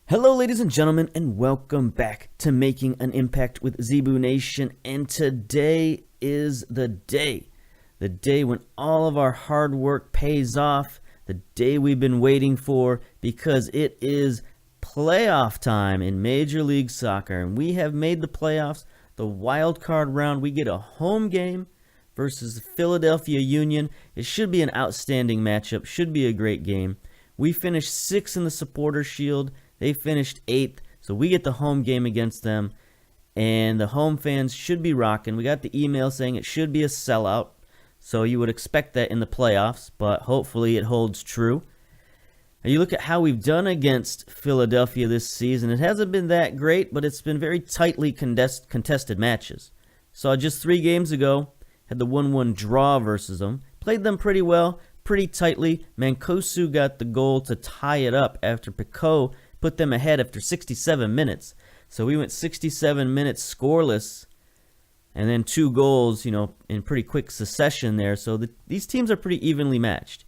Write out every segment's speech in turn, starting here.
Hello, ladies and gentlemen, and welcome back to Making an Impact with Zebu Nation. And today is the day when all of our hard work pays off, the day we've been waiting for, because it is playoff time in Major League Soccer. And we have made the playoffs, the wild card round. We get a home game versus the Philadelphia Union. It should be an outstanding matchup, should be a great game. We finished 6th in the Supporters' Shield. They finished 8th, so we get the home game against them, and the home fans should be rocking. We got the email saying it should be a sellout, so you would expect that in the playoffs, but hopefully it holds true. Now you look at how we've done against Philadelphia this season. It hasn't been that great, but it's been very tightly contested matches. So just 3 games ago, had the 1-1 draw versus them. Played them pretty well, pretty tightly. Mancosu got the goal to tie it up after Picot put them ahead after 67 minutes. So we went 67 minutes scoreless, and then 2 goals, in pretty quick succession there. So these teams are pretty evenly matched.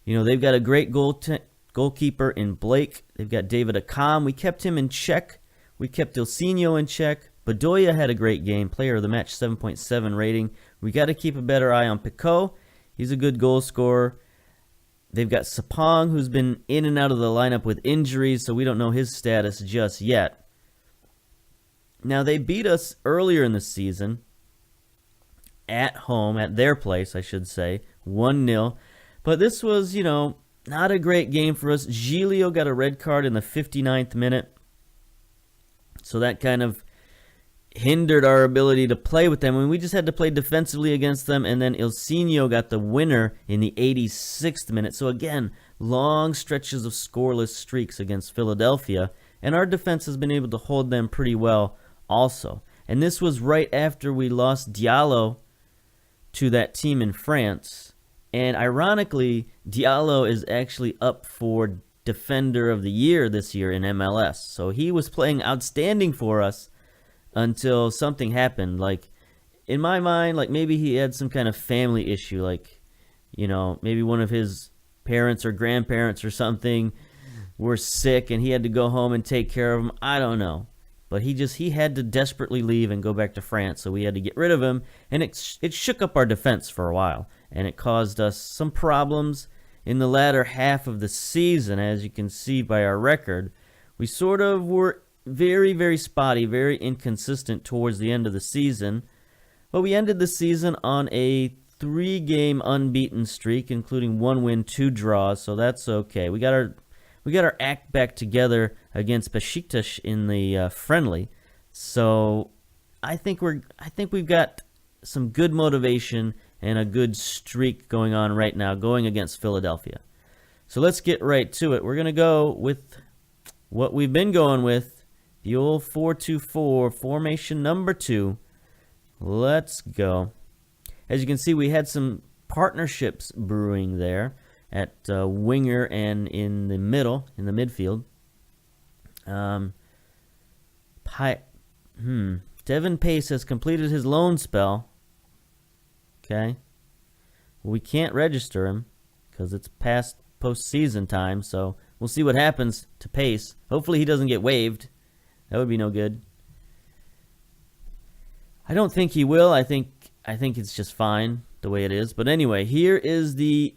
They've got a great goalkeeper in Blake. They've got David Akam. We kept him in check. We kept Ilsinho in check. Bedoya had a great game. Player of the match, 7.7 rating. We got to keep a better eye on Picot. He's a good goal scorer. They've got Sapong, who's been in and out of the lineup with injuries, so we don't know his status just yet. Now, they beat us earlier in the season, at home, at their place, I should say, 1-0. But this was, not a great game for us. Giglio got a red card in the 59th minute, so that kind of hindered our ability to play with them. We just had to play defensively against them, and then Ilsinho got the winner in the 86th minute. So again, long stretches of scoreless streaks against Philadelphia, and our defense has been able to hold them pretty well also. And this was right after we lost Diallo to that team in France. And ironically, Diallo is actually up for Defender of the Year this year in MLS. So he was playing outstanding for us until something happened. In my mind, maybe he had some kind of family issue, maybe one of his parents or grandparents or something were sick and he had to go home and take care of them. I don't know. But he had to desperately leave and go back to France, so we had to get rid of him, and it shook up our defense for a while, and it caused us some problems in the latter half of the season. As you can see by our record, we sort of were very, very spotty, very inconsistent towards the end of the season. But we ended the season on a 3-game unbeaten streak, including 1 win, 2 draws, so that's okay. We got our act back together against Besiktas in the friendly. So I think we've got some good motivation and a good streak going on right now, going against Philadelphia. So let's get right to it. We're going to go with what we've been going with. The old 4-2-4, formation number 2. Let's go. As you can see, we had some partnerships brewing there at winger and in the midfield. Devin Pace has completed his loan spell. Okay. Well, we can't register him because it's past postseason time, so we'll see what happens to Pace. Hopefully he doesn't get waived. That would be no good. I don't think he will. I think it's just fine the way it is. But anyway, here is the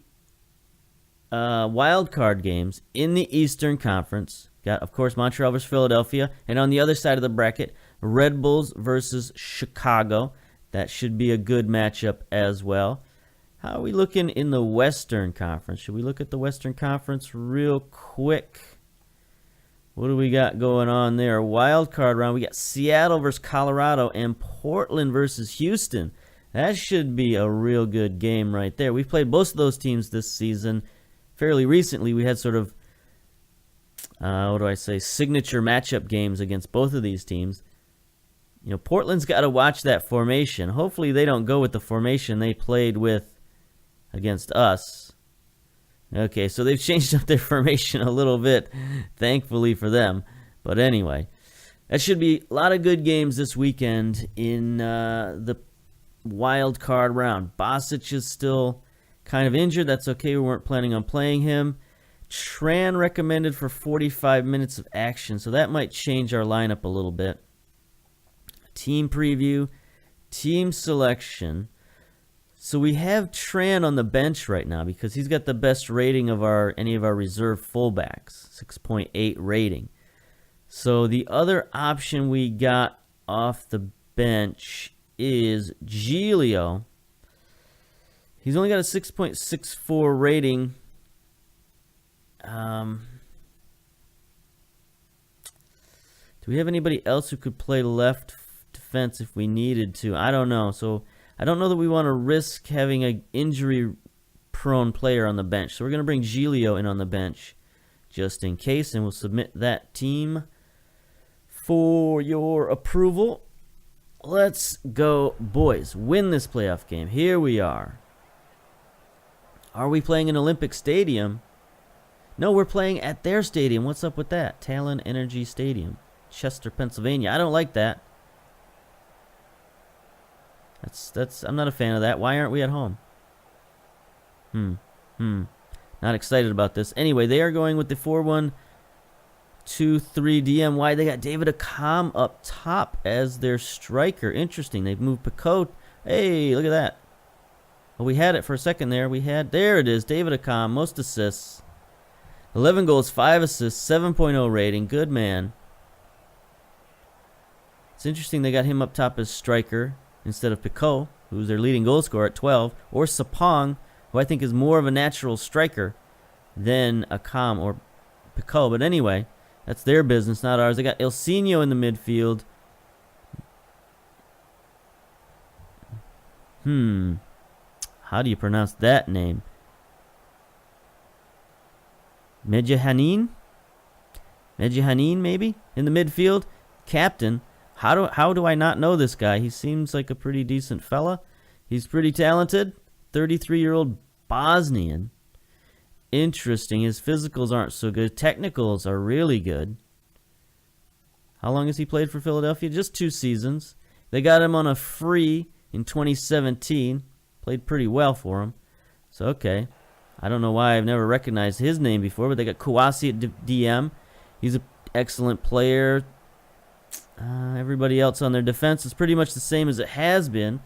wild card games in the Eastern Conference. Got, of course, Montreal versus Philadelphia. And on the other side of the bracket, Red Bulls versus Chicago. That should be a good matchup as well. How are we looking in the Western Conference? Should we look at the Western Conference real quick? What do we got going on there? Wild card round. We got Seattle versus Colorado and Portland versus Houston. That should be a real good game right there. We've played both of those teams this season. Fairly recently, we had sort of, signature matchup games against both of these teams. Portland's got to watch that formation. Hopefully they don't go with the formation they played with against us. Okay, so they've changed up their formation a little bit, thankfully for them. But anyway, that should be a lot of good games this weekend in the wild card round. Bosic is still kind of injured. That's okay. We weren't planning on playing him. Tran recommended for 45 minutes of action, so that might change our lineup a little bit. Team preview, team selection. So we have Tran on the bench right now because he's got the best rating of any of our reserve fullbacks, 6.8 rating. So the other option we got off the bench is Giglio. He's only got a 6.64 rating. Do we have anybody else who could play left defense if we needed to? I don't know. So I don't know that we want to risk having an injury-prone player on the bench. So we're going to bring Giglio in on the bench just in case, and we'll submit that team for your approval. Let's go, boys. Win this playoff game. Here we are. Are we playing in Olympic Stadium? No, we're playing at their stadium. What's up with that? Talon Energy Stadium, Chester, Pennsylvania. I don't like that. I'm not a fan of that. Why aren't we at home? Not excited about this. Anyway, they are going with the 4-1-2-3 DMY. They got David Akam up top as their striker. Interesting. They've moved Picote. Hey, look at that. Well, we had it for a second there. There it is. David Akam, most assists. 11 goals, 5 assists, 7.0 rating. Good man. It's interesting they got him up top as striker instead of Picote, who's their leading goal scorer at 12, or Sapong, who I think is more of a natural striker than Akam or Picote. But anyway, that's their business, not ours. They got Ilsinho in the midfield. How do you pronounce that name? Medjahanin, maybe, in the midfield. Captain. How do I not know this guy? He seems like a pretty decent fella. He's pretty talented. 33-year-old Bosnian. Interesting. His physicals aren't so good. Technicals are really good. How long has he played for Philadelphia? Just 2 seasons. They got him on a free in 2017. Played pretty well for him. So, okay. I don't know why I've never recognized his name before, but they got Kouassi at DM. He's an excellent player. Everybody else on their defense is pretty much the same as it has been.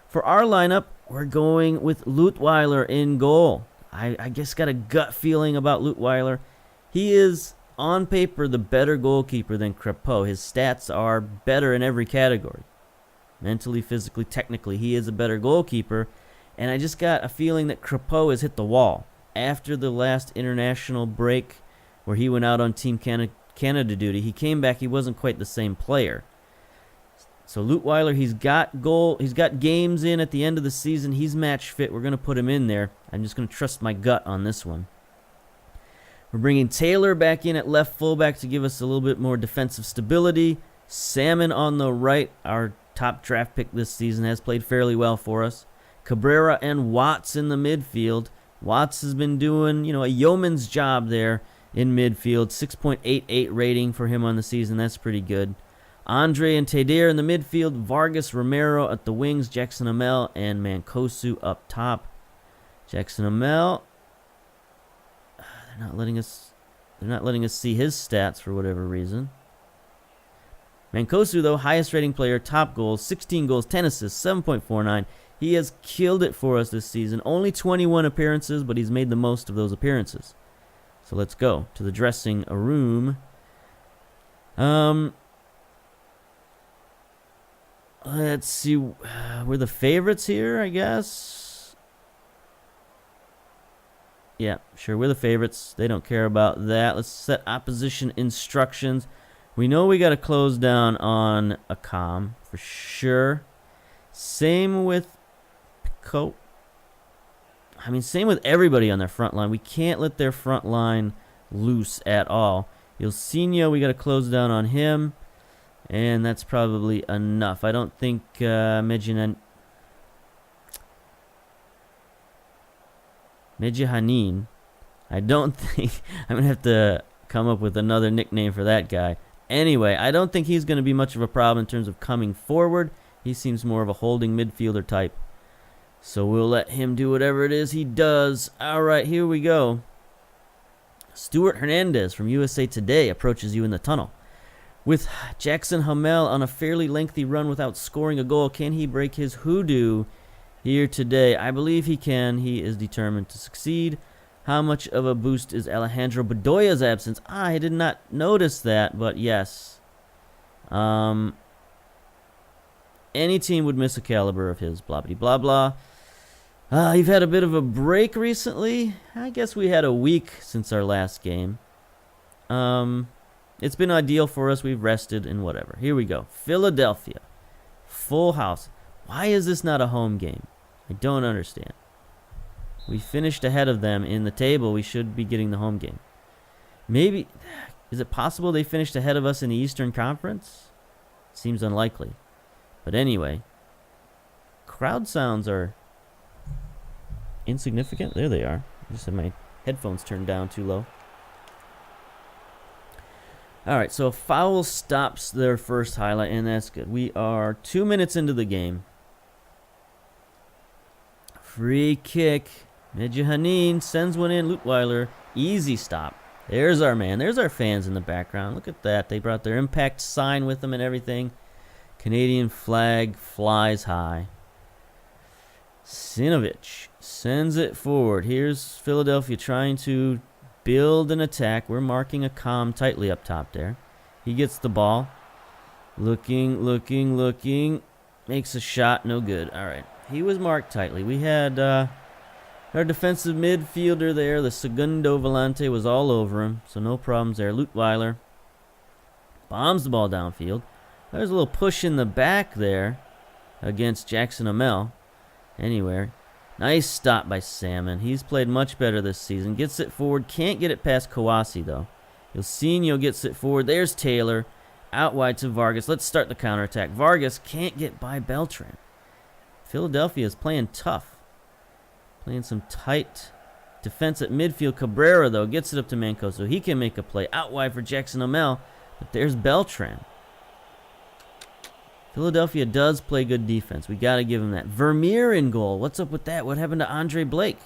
For our lineup, we're going with Leutwiler in goal. I guess got a gut feeling about Leutwiler. He is, on paper, the better goalkeeper than Crepeau. His stats are better in every category. Mentally, physically, technically, he is a better goalkeeper. And I just got a feeling that Crepeau has hit the wall. After the last international break where he went out on Team Canada duty, he came back, he wasn't quite the same player. So Leutwiler, he's got games in at the end of the season. He's match fit. We're going to put him in there. I'm just going to trust my gut on this one. We're bringing Taylor back in at left fullback to give us a little bit more defensive stability. Salmon on the right, our top draft pick this season, has played fairly well for us. Cabrera and Watts in the midfield. Watts has been doing, a yeoman's job there in midfield. 6.88 rating for him on the season. That's pretty good. Andre and Teder in the midfield. Vargas, Romero at the wings. Jackson Amel and Mancosu up top. Jackson Amel. They're not letting us see his stats for whatever reason. Mancosu, though, highest rating player, top goals, 16 goals, 10 assists, 7.49. He has killed it for us this season. Only 21 appearances, but he's made the most of those appearances. So let's go to the dressing room. Let's see. We're the favorites here, I guess. Yeah, sure, we're the favorites. They don't care about that. Let's set opposition instructions. We know we got to close down on Akam for sure. Same with Picote. Same with everybody on their front line. We can't let their front line loose at all. Ilsinho, we got to close down on him. And that's probably enough. I don't think Medjahanin, I don't think, I'm going to have to come up with another nickname for that guy. Anyway, I don't think he's going to be much of a problem in terms of coming forward. He seems more of a holding midfielder type. So we'll let him do whatever it is he does. All right, here we go. Stuart Hernandez from USA Today approaches you in the tunnel. With Jackson Hamel on a fairly lengthy run without scoring a goal, can he break his hoodoo here today? I believe he can. He is determined to succeed. How much of a boost is Alejandro Bedoya's absence? I did not notice that, but yes. Any team would miss a caliber of his, blah, blah, blah, blah. You've had a bit of a break recently. I guess we had a week since our last game. It's been ideal for us. We've rested and whatever. Here we go. Philadelphia. Full house. Why is this not a home game? I don't understand. We finished ahead of them in the table. We should be getting the home game. Maybe, is it possible they finished ahead of us in the Eastern Conference? Seems unlikely. But anyway, crowd sounds are insignificant. There they are. I just had my headphones turned down too low. All right, so a foul stops their first highlight, and that's good. We are 2 minutes into the game. Free kick. Medjahanin sends one in. Lutweiler. Easy stop. There's our man. There's our fans in the background. Look at that. They brought their Impact sign with them and everything. Canadian flag flies high. Sinovic sends it forward. Here's Philadelphia trying to build an attack. We're marking a calm tightly up top there. He gets the ball. Looking. Makes a shot. No good. All right. He was marked tightly. We had our defensive midfielder there. The Segundo Volante was all over him. So no problems there. Lutweiler bombs the ball downfield. There's a little push in the back there against Jackson Hamel. Anywhere. Nice stop by Salmon. He's played much better this season. Gets it forward. Can't get it past Kawasi, though. Ilsinho gets it forward. There's Taylor. Out wide to Vargas. Let's start the counterattack. Vargas can't get by Beltran. Philadelphia is playing tough. Playing some tight defense at midfield. Cabrera, though, gets it up to Mancoso. He can make a play. Out wide for Jackson Hamel. But there's Beltran. Philadelphia does play good defense. We got to give him that. Vermeer in goal. What's up with that? What happened to Andre Blake?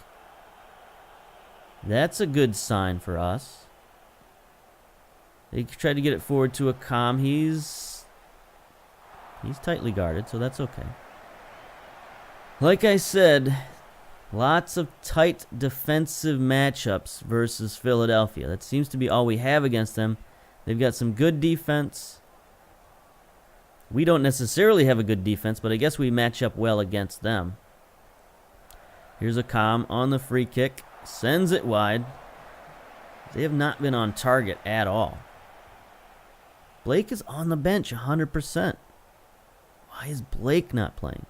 That's a good sign for us. They tried to get it forward to Akam. He's tightly guarded, so that's okay. Like I said, lots of tight defensive matchups versus Philadelphia. That seems to be all we have against them. They've got some good defense. We don't necessarily have a good defense, but I guess we match up well against them. Here's Akam on the free kick. Sends it wide. They have not been on target at all. Blake is on the bench 100%. Why is Blake not playing?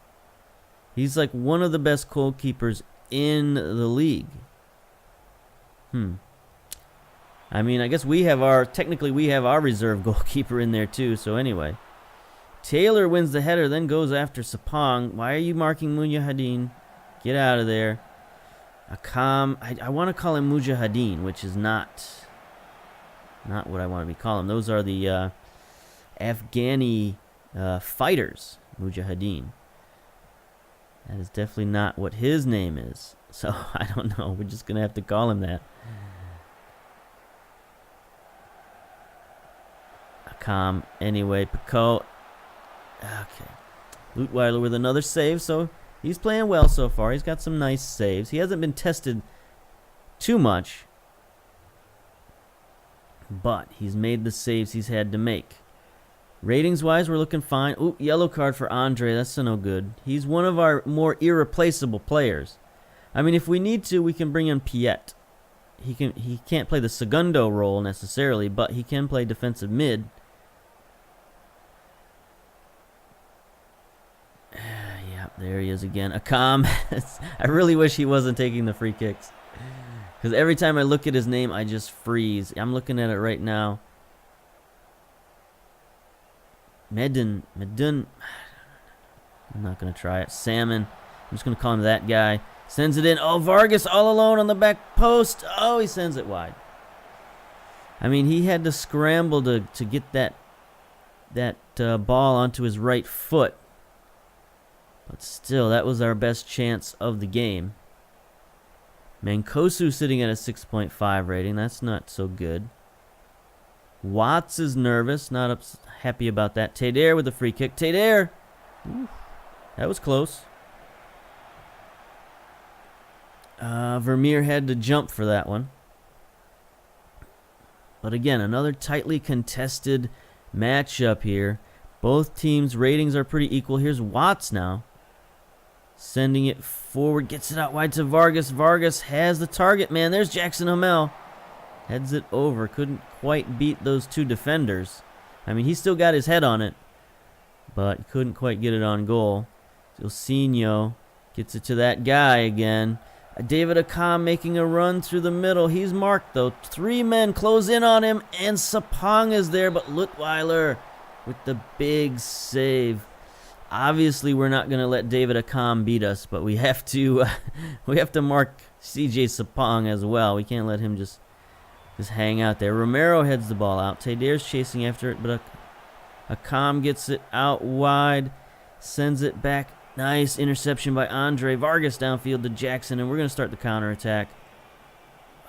He's like one of the best goalkeepers in the league. I mean, I guess technically we have our reserve goalkeeper in there too, so anyway. Taylor wins the header, then goes after Sapong. Why are you marking Mujahideen? Get out of there. Akam, I want to call him Mujahideen, which is not what I want to be calling. Those are the Afghani fighters, Mujahideen. That is definitely not what his name is. So, I don't know. We're just going to have to call him that. Akam, anyway, Pico. Okay. Lutweiler with another save, so he's playing well so far. He's got some nice saves. He hasn't been tested too much, but he's made the saves he's had to make. Ratings-wise, we're looking fine. Ooh, yellow card for Andre. That's no good. He's one of our more irreplaceable players. I mean, if we need to, we can bring in Piet. He can't play the Segundo role necessarily, but he can play defensive mid. There he is again. Akam. I really wish he wasn't taking the free kicks. Because every time I look at his name, I just freeze. I'm looking at it right now. Medun. I'm not going to try it. Salmon. I'm just going to call him that guy. Sends it in. Oh, Vargas all alone on the back post. Oh, he sends it wide. I mean, he had to scramble to get that ball onto his right foot. But still, that was our best chance of the game. Mancosu sitting at a 6.5 rating. That's not so good. Watts is nervous. Not happy about that. Teder with a free kick. Teder! Ooh, that was close. Vermeer had to jump for that one. But again, another tightly contested matchup here. Both teams' ratings are pretty equal. Here's Watts now. Sending it forward. Gets it out wide to Vargas. Vargas has the target, man. There's Jackson Hamel. Heads it over. Couldn't quite beat those two defenders. I mean, he still got his head on it, but couldn't quite get it on goal. Ilsinho gets it to that guy again. David Akam making a run through the middle. He's marked, though. 3 men close in on him, and Sapong is there, but Lutweiler with the big save. Obviously, we're not going to let David Akam beat us, but we have to mark CJ Sapong as well. We can't let him just hang out there. Romero heads the ball out. Teder's chasing after it, but Akam gets it out wide, sends it back. Nice interception by Andre. Vargas downfield to Jackson, and we're going to start the counterattack.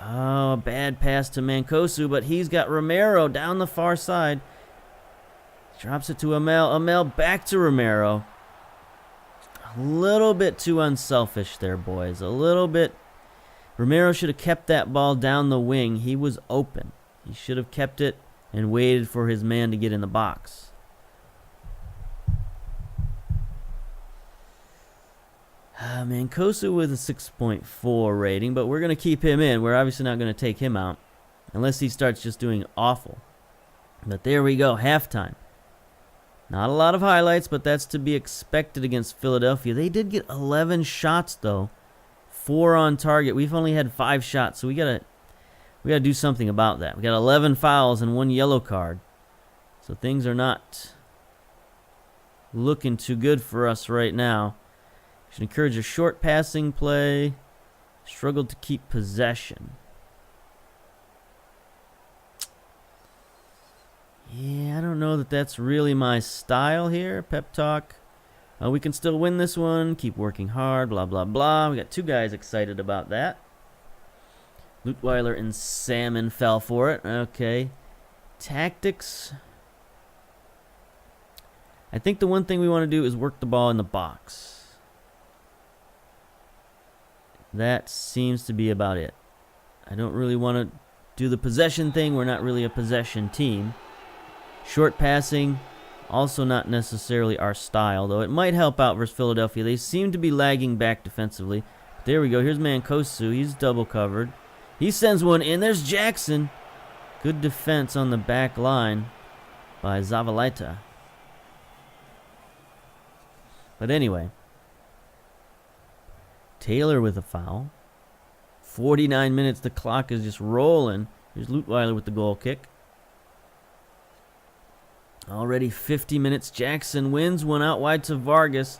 Oh, a bad pass to Mancosu, but he's got Romero down the far side. Drops it to Amel. Amel back to Romero. A little bit too unselfish there, boys. A little bit. Romero should have kept that ball down the wing. He was open. He should have kept it and waited for his man to get in the box. Mancosu with a 6.4 rating, but we're going to keep him in. We're obviously not going to take him out unless he starts just doing awful. But there we go, halftime. Not a lot of highlights, but that's to be expected against Philadelphia. They did get 11 shots, though. 4 on target. We've only had 5 shots, so we gotta do something about that. We got 11 fouls and 1 yellow card. So things are not looking too good for us right now. Should encourage a short passing play. Struggled to keep possession. Yeah, I don't know that that's really my style here. Pep talk. We can still win this one. Keep working hard. Blah, blah, blah. We got 2 guys excited about that. Lutweiler and Salmon fell for it. Okay. Tactics. I think the one thing we want to do is work the ball in the box. That seems to be about it. I don't really want to do the possession thing. We're not really a possession team. Short passing, also not necessarily our style, though it might help out versus Philadelphia. They seem to be lagging back defensively. There we go. Here's Mancosu. He's double covered. He sends one in. There's Jackson. Good defense on the back line by Zavaleta. But anyway, Taylor with a foul. 49 minutes. The clock is just rolling. Here's Lutweiler with the goal kick. Already 50 minutes. Jackson wins one out wide to Vargas.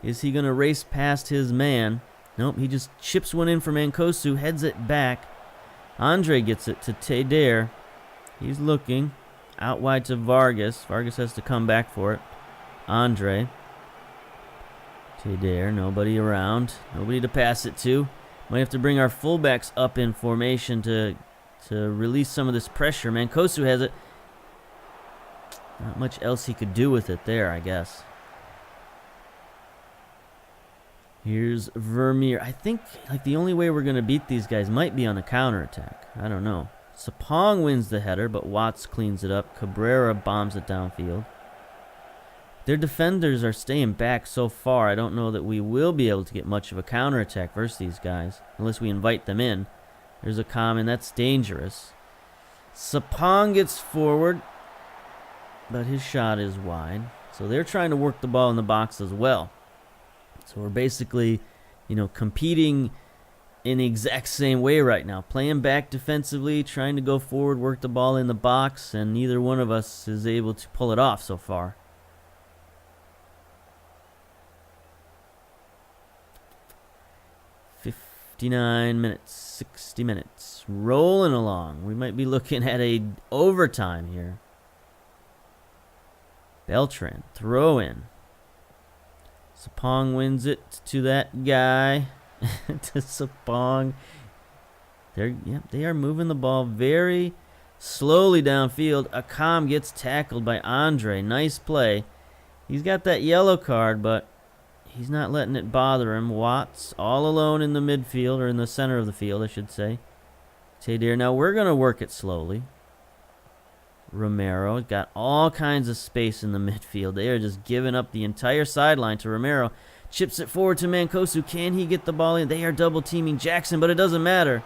Is he going to race past his man? Nope, he just chips one in for Mancosu, heads it back. Andre gets it to Teder. He's looking. Out wide to Vargas. Vargas has to come back for it. Andre. Teder, nobody around. Nobody to pass it to. Might have to bring our fullbacks up in formation to release some of this pressure. Mancosu has it. Not much else he could do with it there, I guess. Here's Vermeer. I think like the only way we're going to beat these guys might be on a counterattack. I don't know. Sapong wins the header, but Watts cleans it up. Cabrera bombs it downfield. Their defenders are staying back so far. I don't know that we will be able to get much of a counterattack versus these guys unless we invite them in. There's a common. That's dangerous. Sapong gets forward, but his shot is wide. So they're trying to work the ball in the box as well. So we're basically, competing in the exact same way right now. Playing back defensively, trying to go forward, work the ball in the box, and neither one of us is able to pull it off so far. .59 minutes, 60 minutes. Rolling along. We might be looking at a overtime here. Beltran, throw in. Sapong wins it to that guy. To Sapong. They are moving the ball very slowly downfield. Akam gets tackled by Andre. Nice play. He's got that yellow card, but he's not letting it bother him. Watts all alone in the midfield, or in the center of the field, I should say. Tedere. Now we're going to work it slowly. Romero got all kinds of space in the midfield. They are just giving up the entire sideline to Romero. Chips it forward to Mancosu. Can he get the ball in? They are double teaming Jackson, but it doesn't matter.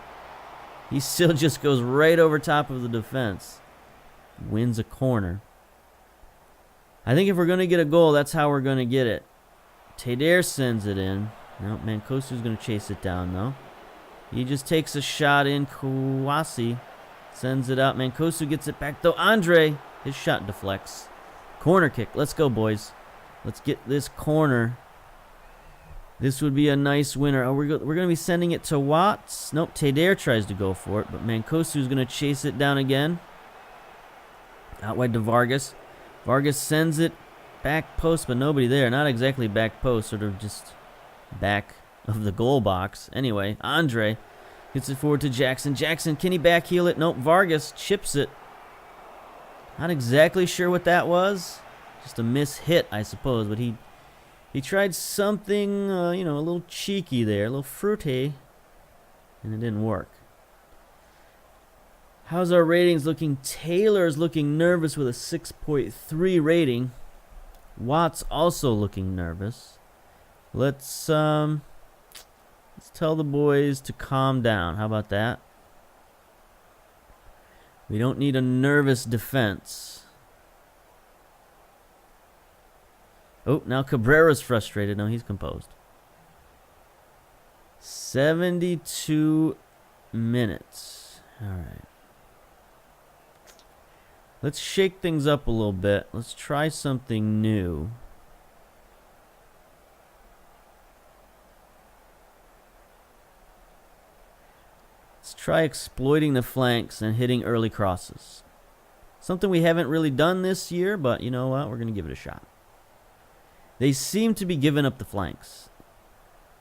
He still just goes right over top of the defense. Wins a corner. I think if we're going to get a goal, that's how we're going to get it. Tedere sends it in. No, Mancosu's going to chase it down, though. He just takes a shot in. Kouassi sends it out. Mancosu gets it back, though. Andre, his shot deflects. Corner kick. Let's go, boys. Let's get this corner. This would be a nice winner. Oh, we're going to be sending it to Watts. Nope, Tedere tries to go for it, but Mancosu's going to chase it down again. Out wide to Vargas. Vargas sends it back post, but nobody there. Not exactly back post, sort of just back of the goal box. Anyway, Andre gets it forward to Jackson. Jackson, can he backheel it? Nope, Vargas chips it. Not exactly sure what that was. Just a miss-hit, I suppose, but he tried something, a little cheeky there, a little fruity, and it didn't work. How's our ratings looking? Taylor's looking nervous with a 6.3 rating. Watts also looking nervous. Let's tell the boys to calm down. How about that? We don't need a nervous defense. Oh, now Cabrera's frustrated. No, he's composed. 72 minutes. All right. Let's shake things up a little bit. Let's try something new. Let's try exploiting the flanks and hitting early crosses. Something we haven't really done this year, but you know what? We're going to give it a shot. They seem to be giving up the flanks.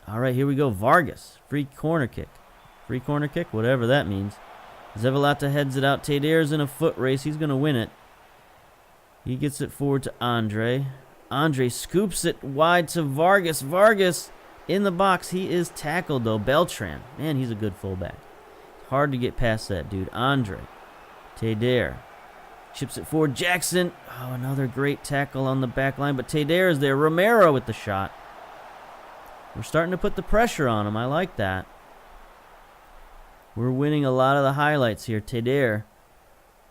All right, here we go. Vargas. Free corner kick. Free corner kick, whatever that means. Zevalata heads it out. Tedere's in a foot race. He's going to win it. He gets it forward to Andre. Andre scoops it wide to Vargas. Vargas in the box. He is tackled, though. Beltran. Man, he's a good fullback. Hard to get past that dude. Andre. Tedere. Chips it forward. Jackson. Oh, another great tackle on the back line. But Tedere is there. Romero with the shot. We're starting to put the pressure on him. I like that. We're winning a lot of the highlights here. Tedere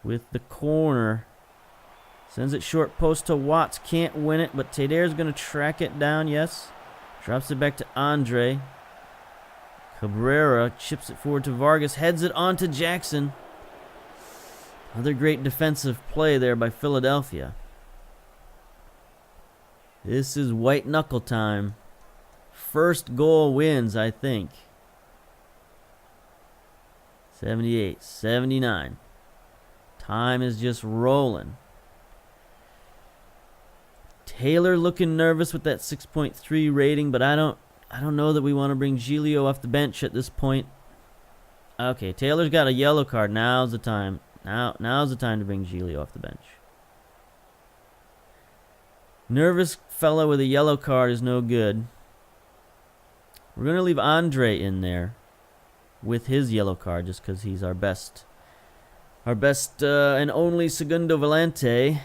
with the corner. Sends it short post to Watts. Can't win it, but Tedere's going to track it down. Yes. Drops it back to Andre. Cabrera chips it forward to Vargas. Heads it on to Jackson. Another great defensive play there by Philadelphia. This is white knuckle time. First goal wins, I think. 78, 79. Time is just rolling. Taylor looking nervous with that 6.3 rating, but I don't know that we want to bring Giglio off the bench at this point. Okay, Taylor's got a yellow card. Now's the time. Now's the time to bring Giglio off the bench. Nervous fella with a yellow card is no good. We're going to leave Andre in there with his yellow card just because he's our best and only segundo volante.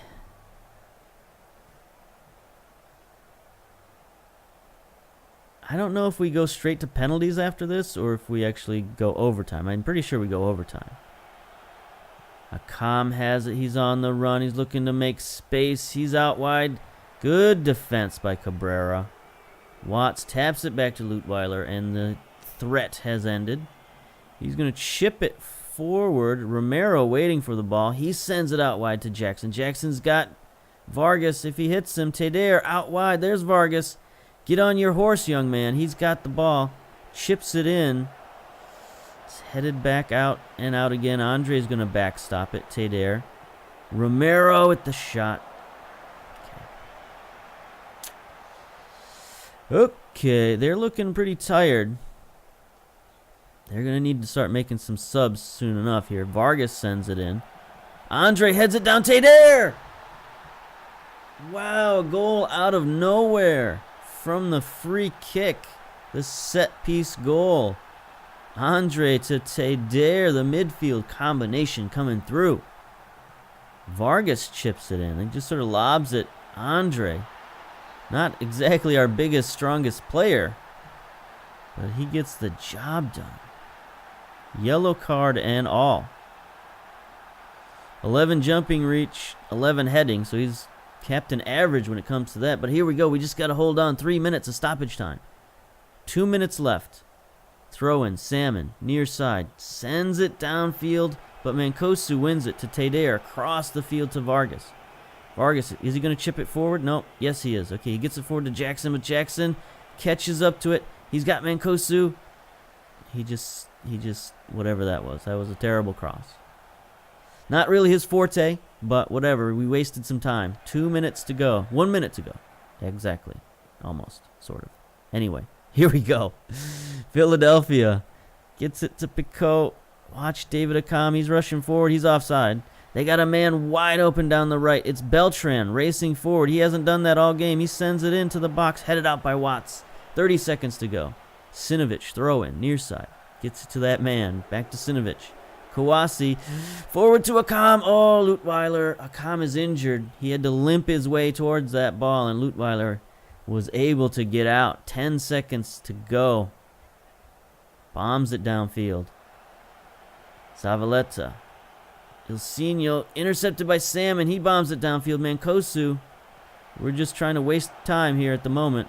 I don't know if we go straight to penalties after this or if we actually go overtime. I'm pretty sure we go overtime. Akam has it. He's on the run. He's looking to make space. He's out wide. Good defense by Cabrera. Watts taps it back to Leutwiler, and the threat has ended. He's going to chip it forward. Romero waiting for the ball. He sends it out wide to Jackson. Jackson's got Vargas. If he hits him, Tedere out wide. There's Vargas. Get on your horse, young man. He's got the ball. Chips it in. It's headed back out and out again. Andre's going to backstop it. Tedere. Romero with the shot. Okay, they're looking pretty tired. They're going to need to start making some subs soon enough here. Vargas sends it in. Andre heads it down. Tadair! Wow, a goal out of nowhere from the free kick. The set piece goal. Andre to Tadair, the midfield combination coming through. Vargas chips it in. He just sort of lobs it. Andre, not exactly our biggest, strongest player, but he gets the job done. Yellow card and all. 11 jumping reach, 11 heading, so he's captain average when it comes to that. But here we go. We just got to hold on. 3 minutes of stoppage time. 2 minutes left. Throw in. Salmon, near side. Sends it downfield, but Mancosu wins it to Tadair across the field to Vargas. Vargas, is he going to chip it forward? No. Yes, he is. Okay, he gets it forward to Jackson, but Jackson catches up to it. He's got Mancosu. He just, whatever that was. That was a terrible cross. Not really his forte, but whatever. We wasted some time. 2 minutes to go. 1 minute to go. Exactly. Almost. Sort of. Anyway, here we go. Philadelphia gets it to Picot. Watch David Akam. He's rushing forward. He's offside. They got a man wide open down the right. It's Beltran racing forward. He hasn't done that all game. He sends it into the box, headed out by Watts. 30 seconds to go. Sinovich, throw in, near side. Gets it to that man. Back to Sinovich. Kawasi, forward to Akam. Oh, Lutweiler. Akam is injured. He had to limp his way towards that ball, and Lutweiler was able to get out. 10 seconds to go. Bombs it downfield. Zavaleta. Ilsinho intercepted by Salmon. He bombs it downfield. Mancosu. We're just trying to waste time here at the moment.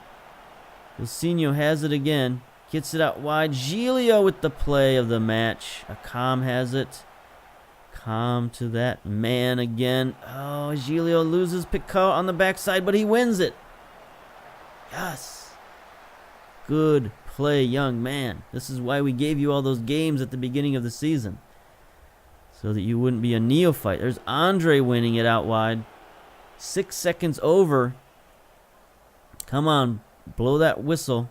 Ilsinho has it again. Gets it out wide. Giglio with the play of the match. Akam has it. Akam to that man again. Oh, Giglio loses Picot on the backside, but he wins it. Yes. Good play, young man. This is why we gave you all those games at the beginning of the season, so that you wouldn't be a neophyte. There's Andre winning it out wide. 6 seconds over. Come on, blow that whistle.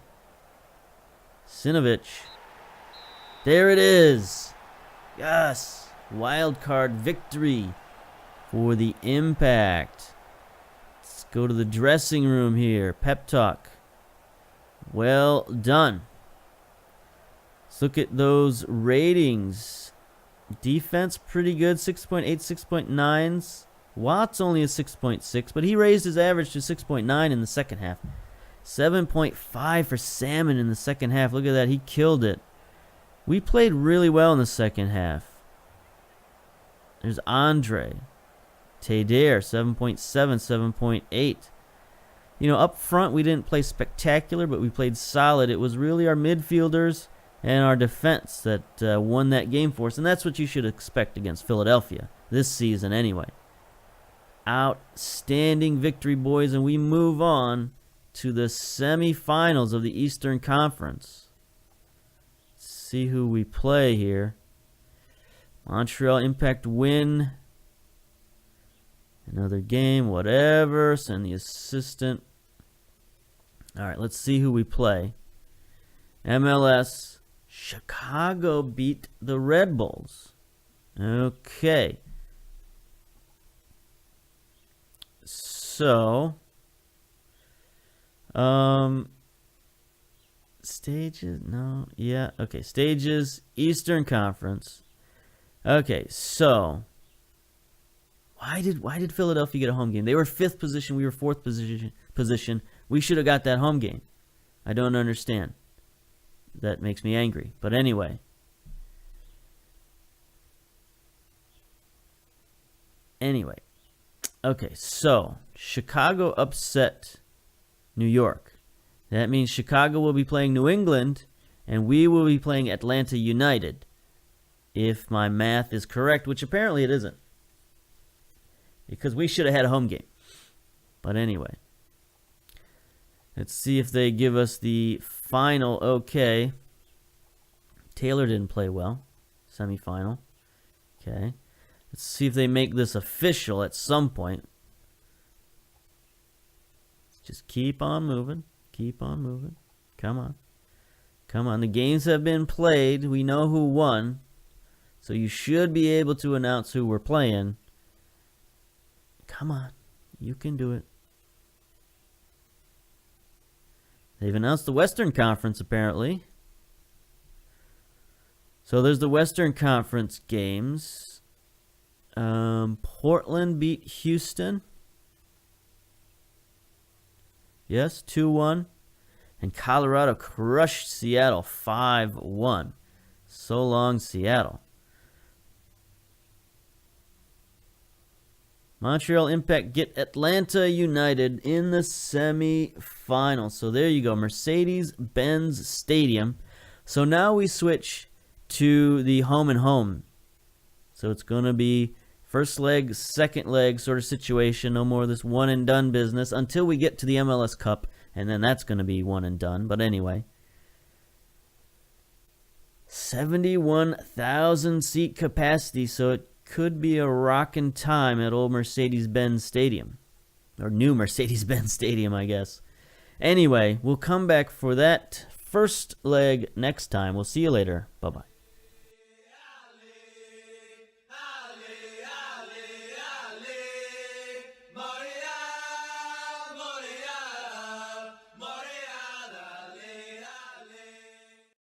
Sinovich. There it is. Yes. Wild card victory for the Impact. Let's go to the dressing room here. Pep talk. Well done. Let's look at those ratings. Defense pretty good. 6.8, 6.9s. Watts only a 6.6, but he raised his average to 6.9 in the second half. 7.5 for Salmon in the second half. Look at that. He killed it. We played really well in the second half. There's Andre. Tadair, 7.7, 7.8. You know, up front, we didn't play spectacular, but we played solid. It was really our midfielders and our defense that won that game for us. And that's what you should expect against Philadelphia this season anyway. Outstanding victory, boys. And we move on to the semifinals of the Eastern Conference. Let's see who we play here. Montreal Impact win. Another game, whatever. Send the assistant. All right, let's see who we play. MLS. Chicago beat the Red Bulls. Okay. So, stages, no, yeah, okay, stages, Eastern Conference. Okay, so why did Philadelphia get a home game? They were 5th position, we were 4th position. We should have got that home game. I don't understand. That makes me angry. But anyway. Okay, so Chicago upset New York. That means Chicago will be playing New England, and we will be playing Atlanta United, if my math is correct, which apparently it isn't, because we should have had a home game. But anyway, let's see if they give us the final okay. Taylor didn't play well. Semifinal. Okay. Let's see if they make this official at some point. Just keep on moving. Keep on moving. Come on. Come on, the games have been played. We know who won. So you should be able to announce who we're playing. Come on, you can do it. They've announced the Western Conference, apparently. So there's the Western Conference games. Portland beat Houston. Yes, 2-1. And Colorado crushed Seattle 5-1. So long, Seattle. Montreal Impact get Atlanta United in the semifinals. So there you go, Mercedes-Benz Stadium. So now we switch to the home and home. So it's going to be first leg, second leg sort of situation. No more of this one and done business until we get to the MLS Cup. And then that's going to be one and done. But anyway. 71,000 seat capacity. So it could be a rockin' time at old Mercedes-Benz Stadium. Or new Mercedes-Benz Stadium, I guess. Anyway, we'll come back for that first leg next time. We'll see you later. Bye-bye.